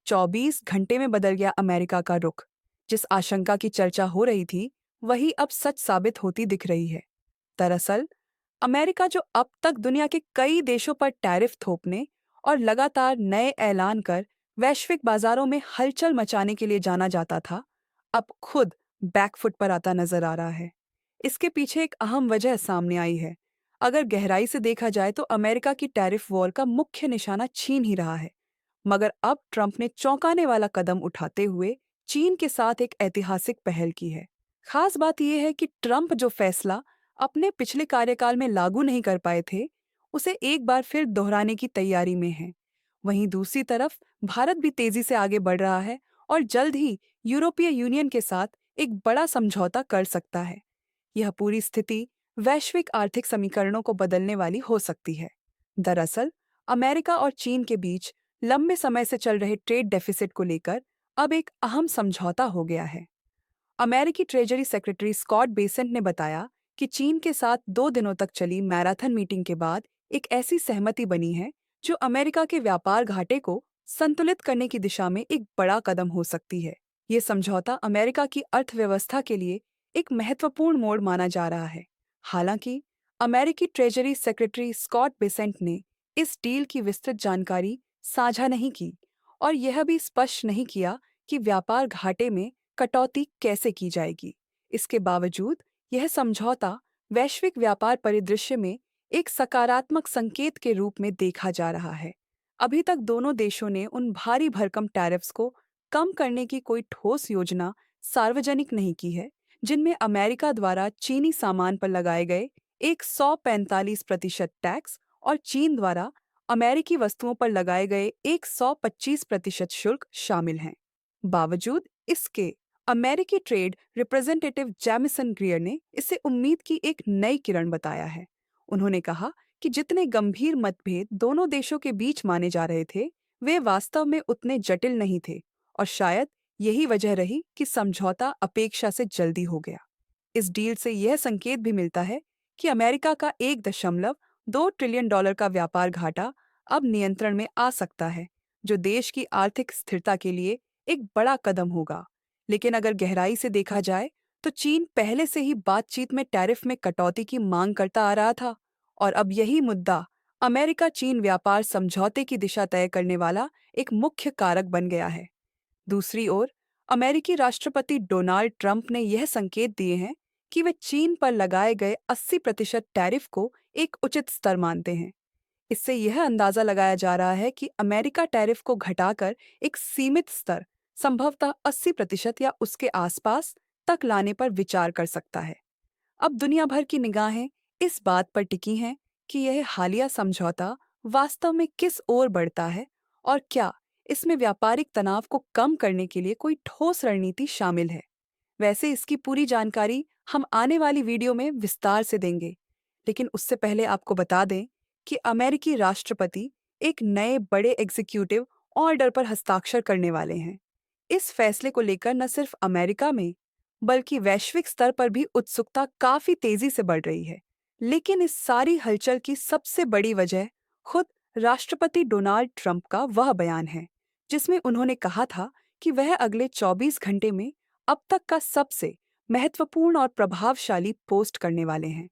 24 घंटे में बदल गया अमेरिका का रुख। जिस आशंका की चर्चा हो रही थी, वही अब सच साबित होती दिख रही है। दरअसल, अमेरिका जो अब तक दुनिया के कई देशों पर टैरिफ थोपने और लगातार नए ऐलान कर वैश्विक बाजारों में हलचल मचाने के लिए जाना जाता था, अब खुद बैकफुट पर आता नजर आ रहा है। इसके पीछे एक अहम वजह सामने आई है। अगर गहराई से देखा जाए तो अमेरिका की टैरिफ वॉर का मुख्य निशाना चीन ही रहा है। मगर अब ट्रंप ने चौंकाने वाला कदम उठाते हुए चीन के साथ एक ऐतिहासिक पहल की है। खास बात यह है कि ट्रंप जो फैसला अपने पिछले कार्यकाल में लागू नहीं कर पाए थे, उसे एक बार फिर दोहराने की तैयारी में है। वहीं दूसरी तरफ भारत भी तेजी से आगे बढ़ रहा है और जल्द ही यूरोपीय यूनियन के साथ एक बड़ा समझौता कर सकता है। यह पूरी स्थिति वैश्विक आर्थिक समीकरणों को बदलने वाली हो सकती है। दरअसल, अमेरिका और चीन के बीच लंबे समय से चल रहे ट्रेड डेफिसिट को लेकर अब एक अहम समझौता हो गया है। अमेरिकी ट्रेजरी सेक्रेटरी स्कॉट बेसेंट ने बताया कि चीन के साथ 2 दिनों तक चली मैराथन मीटिंग के बाद एक ऐसी सहमति बनी है जो अमेरिका के व्यापार घाटे को संतुलित करने की दिशा में एक बड़ा कदम हो सकती है। ये समझौता अमेरिका की अर्थव्यवस्था के लिए एक महत्वपूर्ण मोड़ माना जा रहा है। हालांकि अमेरिकी ट्रेजरी सेक्रेटरी स्कॉट बेसेंट ने इस डील की विस्तृत जानकारी साझा नहीं की और यह भी स्पष्ट नहीं किया कि व्यापार घाटे में कटौती कैसे की जाएगी। इसके बावजूद यह समझौता वैश्विक व्यापार परिदृश्य में एक सकारात्मक संकेत के रूप में देखा जा रहा है। अभी तक दोनों देशों ने उन भारी भरकम टैरिफ्स को कम करने की कोई ठोस योजना सार्वजनिक नहीं की है, जिनमें अमेरिका द्वारा चीनी सामान पर लगाए गए 145% टैक्स और चीन द्वारा अमेरिकी वस्तुओं पर लगाए गए 125% शुल्क शामिल हैं। बावजूद इसके, अमेरिकी ट्रेड रिप्रेजेंटेटिव जैमिसन ग्रियर ने इसे उम्मीद की एक नई किरण बताया है। उन्होंने कहा कि जितने गंभीर मतभेद दोनों देशों के बीच माने जा रहे थे, वे वास्तव में उतने जटिल नहीं थे और शायद यही वजह रही कि समझौता अपेक्षा से जल्दी हो गया। इस डील से यह संकेत भी मिलता है कि अमेरिका का $1.2 ट्रिलियन का व्यापार घाटा अब नियंत्रण में आ सकता है, जो देश की आर्थिक स्थिरता के लिए एक बड़ा कदम होगा। लेकिन अगर गहराई से देखा जाए तो चीन पहले से ही बातचीत में टैरिफ में कटौती की मांग करता आ रहा था और अब यही मुद्दा अमेरिका चीन व्यापार समझौते की दिशा तय करने वाला एक मुख्य कारक बन गया है। दूसरी ओर, अमेरिकी राष्ट्रपति डोनाल्ड ट्रंप ने यह संकेत दिए हैं कि वे चीन पर लगाए गए 80% टैरिफ को एक उचित स्तर मानते हैं। इससे यह अंदाजा लगाया जा रहा है कि अमेरिका टैरिफ को घटाकर एक सीमित स्तर, संभवतः 80% या उसके आसपास तक लाने पर विचार कर सकता है। अब दुनिया भर की निगाहें इस बात पर टिकी हैं कि यह हालिया समझौता वास्तव में किस ओर बढ़ता है और क्या इसमें व्यापारिक तनाव को कम करने के लिए कोई ठोस रणनीति शामिल है। वैसे इसकी पूरी जानकारी हम आने वाली वीडियो में विस्तार से देंगे, लेकिन उससे पहले आपको बता दें कि अमेरिकी राष्ट्रपति एक नए बड़े एग्जीक्यूटिव ऑर्डर पर हस्ताक्षर करने वाले हैं। इस फैसले को लेकर न सिर्फ अमेरिका में बल्कि वैश्विक स्तर पर भी उत्सुकता काफी तेजी से बढ़ रही है। लेकिन इस सारी हलचल की सबसे बड़ी वजह खुद राष्ट्रपति डोनाल्ड ट्रंप का वह बयान है, जिसमें उन्होंने कहा था कि वह अगले 24 घंटे में अब तक का सबसे महत्वपूर्ण और प्रभावशाली पोस्ट करने वाले हैं।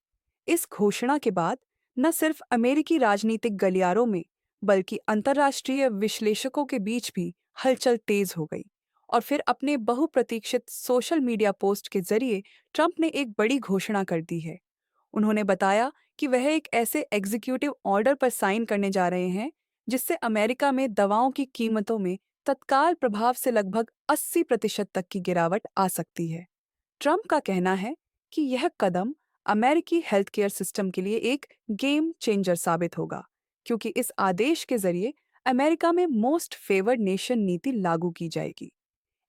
इस घोषणा के बाद न सिर्फ अमेरिकी राजनीतिक गलियारों में बल्कि अंतर्राष्ट्रीय विश्लेषकों के बीच भी हलचल तेज हो गई और फिर अपने बहुप्रतीक्षित सोशल मीडिया पोस्ट के जरिए ट्रंप ने एक बड़ी घोषणा कर दी है। उन्होंने बताया कि वह एक ऐसे एग्जीक्यूटिव ऑर्डर पर साइन करने जा रहे हैं जिससे अमेरिका में दवाओं की कीमतों में तत्काल प्रभाव से लगभग 80% तक की गिरावट आ सकती है। ट्रंप का कहना है कि यह कदम अमेरिकी हेल्थ केयर सिस्टम के लिए एक गेम चेंजर साबित होगा, क्योंकि इस आदेश के जरिए अमेरिका में मोस्ट फेवर्ड नेशन नीति लागू की जाएगी।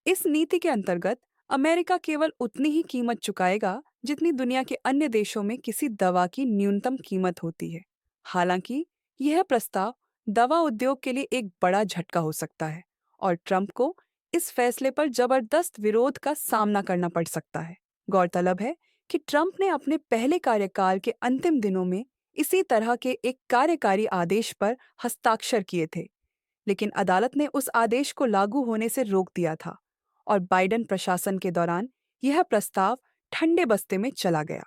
इस नीति के अंतर्गत अमेरिका केवल उतनी ही कीमत चुकाएगा जितनी दुनिया के अन्य देशों में किसी दवा की न्यूनतम कीमत होती है। हालांकि यह प्रस्ताव दवा उद्योग के लिए एक बड़ा झटका हो सकता है और ट्रंप को इस फैसले पर जबरदस्त विरोध का सामना करना पड़ सकता है। गौरतलब है कि ट्रंप ने अपने पहले कार्यकाल के अंतिम दिनों में इसी तरह के एक कार्यकारी आदेश पर हस्ताक्षर किए थे, लेकिन अदालत ने उस आदेश को लागू होने से रोक दिया था और बाइडेन प्रशासन के दौरान यह प्रस्ताव ठंडे बस्ते में चला गया।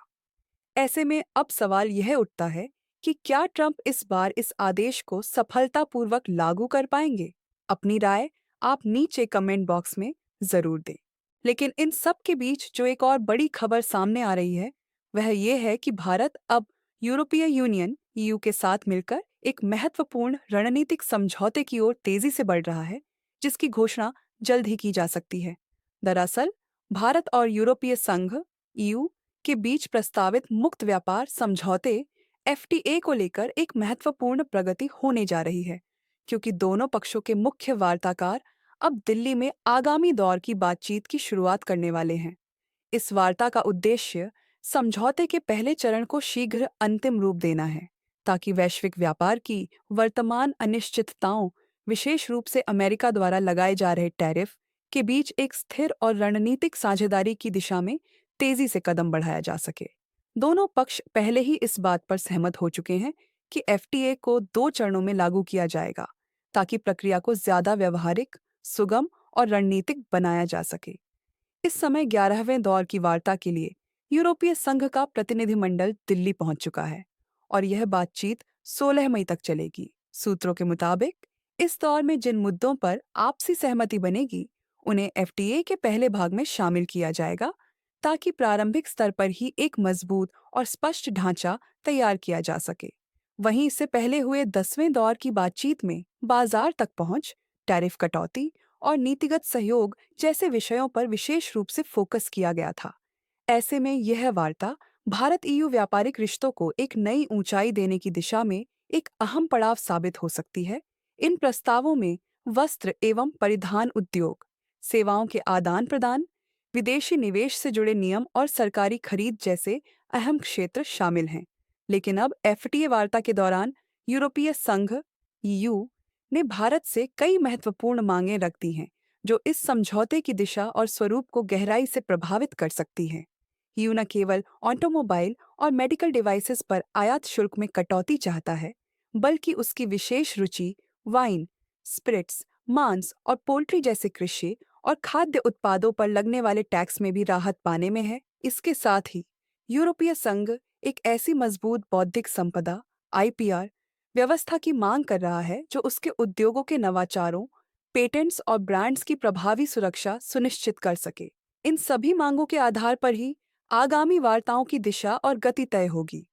ऐसे में अब सवाल यह उठता है कि क्या ट्रंप इस बार इस आदेश को सफलतापूर्वक लागू कर पाएंगे? अपनी राय आप नीचे कमेंट बॉक्स में जरूर दें। लेकिन इन सब के बीच जो एक और बड़ी खबर सामने आ रही है, वह ये है कि भारत अब यूरोपीय यूनियन ईयू के साथ मिलकर एक महत्वपूर्ण रणनीतिक समझौते की ओर तेजी से बढ़ रहा है, जिसकी घोषणा जल्द ही की जा सकती है। दरअसल भारत और यूरोपीय संघ ईयू के बीच प्रस्तावित मुक्त व्यापार समझौते एफटीए को लेकर एक महत्वपूर्ण प्रगति होने जा रही है, क्योंकि दोनों पक्षों के मुख्य वार्ताकार अब दिल्ली में आगामी दौर की बातचीत की शुरुआत करने वाले हैं। इस वार्ता का उद्देश्य समझौते के पहले चरण को शीघ्र अंतिम रूप देना है, ताकि वैश्विक व्यापार की वर्तमान अनिश्चितताओं, विशेष रूप से अमेरिका द्वारा लगाए जा रहे टैरिफ के बीच एक स्थिर और रणनीतिक साझेदारी की दिशा में तेजी से कदम बढ़ाया जा सके। दोनों पक्ष पहले ही इस बात पर सहमत हो चुके हैं कि एफटीए को 2 चरणों में लागू किया जाएगा, ताकि प्रक्रिया को ज्यादा व्यवहारिक, सुगम और रणनीतिक बनाया जा सके। इस समय 11वें दौर की वार्ता के लिए यूरोपीय संघ का प्रतिनिधिमंडल दिल्ली पहुंच चुका है और यह बातचीत 16 मई तक चलेगी। सूत्रों के मुताबिक इस दौर में जिन मुद्दों पर आपसी सहमति बनेगी, उन्हें एफटीए के पहले भाग में शामिल किया जाएगा, ताकि प्रारंभिक स्तर पर ही एक मजबूत और स्पष्ट ढांचा तैयार किया जा सके। वहीं इससे पहले हुए 10वें दौर की बातचीत में बाजार तक पहुंच, टैरिफ कटौती और नीतिगत सहयोग जैसे विषयों पर विशेष रूप से फोकस किया गया था। ऐसे में यह वार्ता भारत ईयू व्यापारिक रिश्तों को एक नई ऊंचाई देने की दिशा में एक अहम पड़ाव साबित हो सकती है। इन प्रस्तावों में वस्त्र एवं परिधान उद्योग, सेवाओं के आदान प्रदान, विदेशी निवेश से जुड़े नियम और सरकारी खरीद जैसे अहम क्षेत्र शामिल हैं। लेकिन अब एफटीए वार्ता के दौरान यूरोपीय संघ ईयू ने भारत से कई महत्वपूर्ण मांगें रख दी हैं, जो इस समझौते की दिशा और स्वरूप को गहराई से प्रभावित कर सकती हैं। ईयू न केवल ऑटोमोबाइल और मेडिकल डिवाइसेस पर आयात शुल्क में कटौती चाहता है, बल्कि उसकी विशेष रुचि वाइन, स्पिरिट्स, मांस और पोल्ट्री जैसे कृषि और खाद्य उत्पादों पर लगने वाले टैक्स में भी राहत पाने में है। इसके साथ ही यूरोपीय संघ एक ऐसी मजबूत बौद्धिक संपदा आईपीआर व्यवस्था की मांग कर रहा है, जो उसके उद्योगों के नवाचारों, पेटेंट्स और ब्रांड्स की प्रभावी सुरक्षा सुनिश्चित कर सके। इन सभी मांगों के आधार पर ही आगामी वार्ताओं की दिशा और गति तय होगी,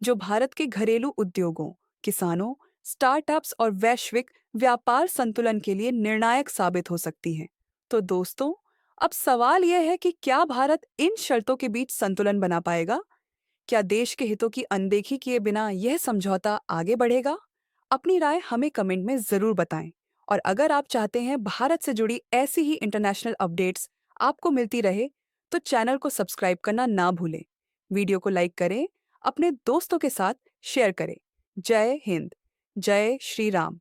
जो भारत के घरेलू उद्योगों, किसानों, स्टार्टअप्स और वैश्विक व्यापार संतुलन के लिए निर्णायक साबित हो सकती हैं। तो दोस्तों, अब सवाल यह है कि क्या भारत इन शर्तों के बीच संतुलन बना पाएगा? क्या देश के हितों की अनदेखी किए बिना यह समझौता आगे बढ़ेगा? अपनी राय हमें कमेंट में जरूर बताएं। और अगर आप चाहते हैं भारत से जुड़ी ऐसी ही इंटरनेशनल अपडेट्स आपको मिलती रहे, तो चैनल को सब्सक्राइब करना ना भूलें। वीडियो को लाइक करें, अपने दोस्तों के साथ शेयर करें। जय हिंद, जय श्री राम।